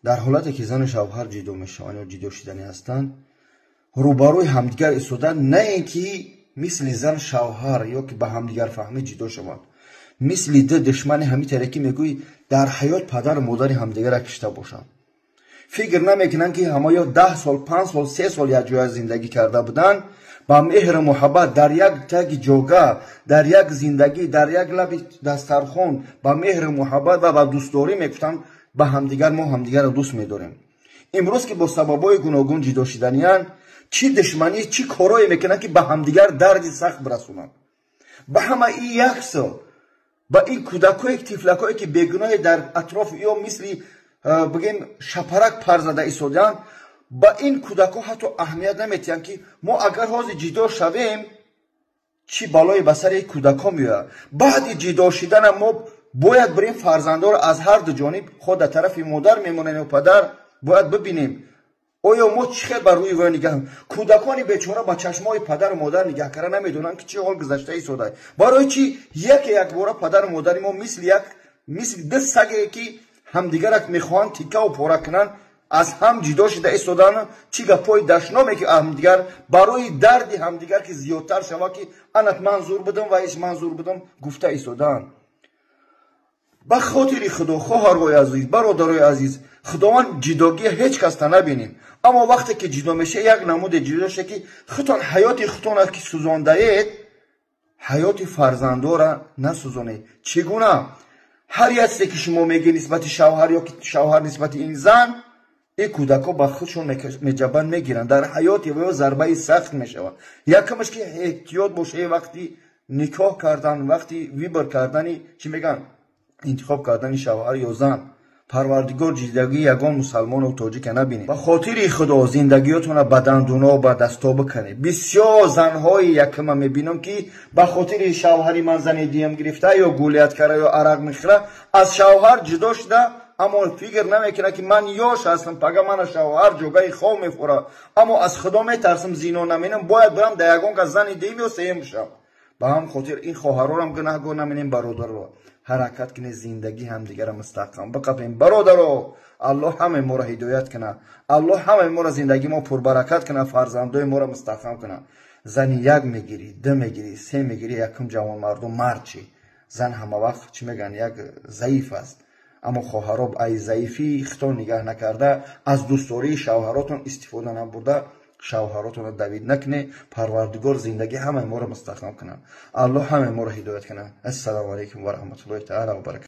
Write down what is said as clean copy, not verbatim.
در حالتی که زن و شوهر جدا میشوند یا جدا شدنی هستند روبروی همدیگر ایستادن، نه اینکه مثل زن شوهر یا که به همدیگر فهمی جدا شوند، مثل دشمن همین طریقی میگوی در حیات پدر و مادر همدیگر را کشته باشند. فکر نمیکنن که همه یا 10 سال 5 سال 3 سال یک جای زندگی کرده بودن، با مهر و محبت در یک تگ جوگا، در یک زندگی، در یک لب دسترخوان با مهر و محبت و با دوستداری میگفتن به همدیگر ما همدیگر را دوست میداریم. امروز که با سببای گوناگون جدا شدنیان، چی دشمنی چی کارایی میکنن که به همدیگر درد سخت برسونن. به همه این یک سال با این کودکای طفلکایی که بیگناه در اطراف یا مثل بگیم شپرک پر زده ایستادن، با این کودکا حتی اهمیت نمیتین که ما اگر حاضر جدا شویم چی بالای بسر این کودکا میاد. بعد جدا شدن ما باید بریم فرزندا رو از هر دو جانب خود در طرف مادر میمونن و پدر باید ببینیم آیا ما چی خیلی بر روی و نگاه. کودکانی بیچاره با چشمای پدر و مادر نگاه کردن نمیدونن که چه حال گذشته ایستاده. برای چی یک بار پدر و مادر ما مثل دو سگی که همدیگر را میخوان تیکه و پاره کنن از هم جدا شده ایستادن، چی گپای دشنامه که همدیگر برای درد همدیگر که زیادتر شوه که انت منظور بدم و ایش منظور بدم گفته ایستادن. به خاطر خدا خواهرای عزیز، برادرای عزیز، خداوند جداگی هیچ کس تا نبینیم، اما وقتی که جدا میشه یک نمود جدا شه که خودتان حیات خودتان که سوزانده اید حیات فرزندا را نسوزانید. چگونه؟ هر یک که شما میگی نسبت شوهر یا که شوهر نسبت این زن، این کودکا با خودشون میجبن میگیرن، در حیات یا ضربه سخت میشوه. یکمش که احتیاط باشه وقتی نکاح کردن، وقتی ویبر کردنی چی میگن انتخاب کردن شوهر یا زن، پروردگار جداگی یگان مسلمان و تاجیک نبینید. به خاطر خدا زندگیاتون به دندونا و به دستا بکنید. بسیار زنهای یکم میبینم که به خاطر شوهری من زن دیم گرفته یا گولیت کرده یا عرق میخوره از شوهر جدا شده، اما فکر نمیکنه که من یاش هستم پگه من شوهر جوگای خواه میخوره، اما از خدا میترسم زینا نمینم باید برم در یگان که زن دیم یا سیم بشم. به هم خاطر این خواهرها هم گناهگار نمینیم، برادرها حرکت کنه زندگی هم دیگر مستحکم بقبیم. برادرها الله همه ما را هدایت کنه، الله همه ما را زندگی ما پربرکت کنه، فرزندای ما را مستحکم کنه. زن یک میگیری، دو میگیری، سه میگیری، یکم جوان مردم مرد چی؟ زن همه وقت چی میگن یک ضعیف است، اما خواهرها ای ضعیفی خطا نگاه نکرده از دوستداری شوهراتون استفاده نبرده شوهراتون رو دوید نکنه. پروردگار زندگی همه ما رو مستحکم کنه، الله همه ما رو هدایت کنه. السلام علیکم و رحمت الله تعالی و برکاته.